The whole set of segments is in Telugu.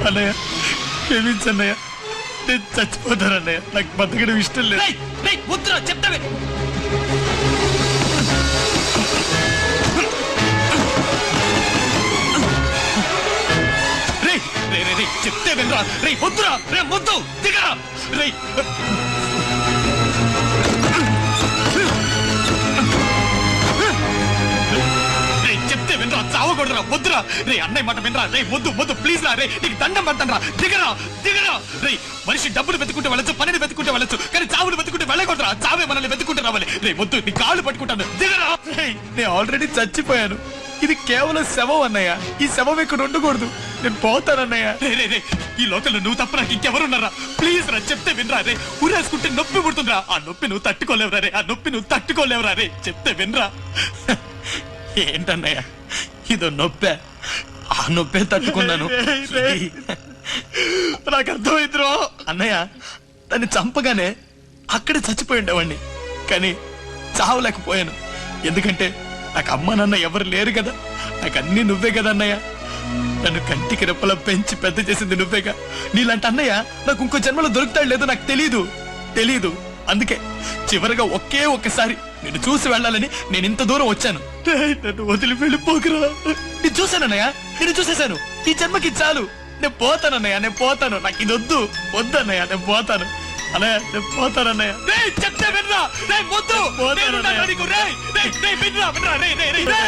అన్నయ్య క్షమించన్నయ్య, నేను చచ్చిపోతానన్నయ్య, నాకు బతకడం ఇష్టం లేదు. వద్దురా చెప్తావే. చెప్తే వినరా రే, వద్దురా రే, వద్దు దిగరా రే. చెప్తే వినరా, చావకూడదురా, వద్దురా రే. అన్నయ్య మాట వినరా రే, వద్దు వద్దు ప్లీజ్ రా రే, నీకు దండం పడతాను రా, దిగరా దిగరా రే. మనిషి డబ్బులు వెతుకుంటే వెళ్ళచ్చు, పనిని వెతుకుంటే వెళ్ళచ్చు, కానీ చావులు వెతుకుంటే వెళ్ళకూడదురా. చావే మనల్ని వెతుకుంటే రావాలి రే, వద్దు నీ కాళ్ళు పట్టుకుంటాను, దిగరా. నేను ఆల్రెడీ చచ్చిపోయాను, ఇది కేవలం శవం అన్నయ్య, ఈ శవం ఇక్కడ ఉండకూడదు, నేను పోతానన్నయ్య. ఈ లోకల్లో నువ్వు తప్ప నాకు ఇంకెవరున్నారా? ప్లీజ్ రా చెప్తే వినరా రే. ఊరేసుకుంటే నొప్పి పుడుతుందిరా, ఆ నొప్పి నువ్వు తట్టుకోలేవురా రే, ఆ నొప్పి నువ్వు తట్టుకోలేవురా రే, చెప్తే వినరా. ఏంటన్నయ్య ఇదో నొప్పే, ఆ నొప్పే తట్టుకున్నాను. నాకు అర్థమైందిరో. అన్నయ్య దాన్ని చంపగానే అక్కడే చచ్చిపోయి ఉండేవాడిని, కానీ చావలేకపోయాను. ఎందుకంటే నాకు అమ్మ నాన్న ఎవరు లేరు కదా, నాకు అన్ని నువ్వే కదా అన్నయ్య. నన్ను కంటికి రెప్పలా పెంచి పెద్ద చేసింది నువ్వేగా. నీలాంటి అన్నయ్య నాకు ఇంకో జన్మలో దొరుకుతాడు లేదో నాకు తెలీదు. అందుకే చివరిగా ఒకే ఒక్కసారి నిన్ను చూసి వెళ్ళాలని నేను ఇంత దూరం వచ్చాను. నన్ను వదిలి వెళ్ళిపోకురా. నేను చూశానన్నయ్య, నేను చూసేశాను, ఈ జన్మకి చాలు. నేను పోతానన్నయ్య, నేను పోతాను, నాకు ఇది వద్దన్నయ్య, నేను పోతాను అన్నయ్య, నేను పోతానన్నయ్య. చెప్తే వినరా రే, వద్దు నీకు రే, వినరా వినరా రే రే రే రే.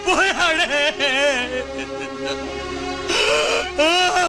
పోయాడే.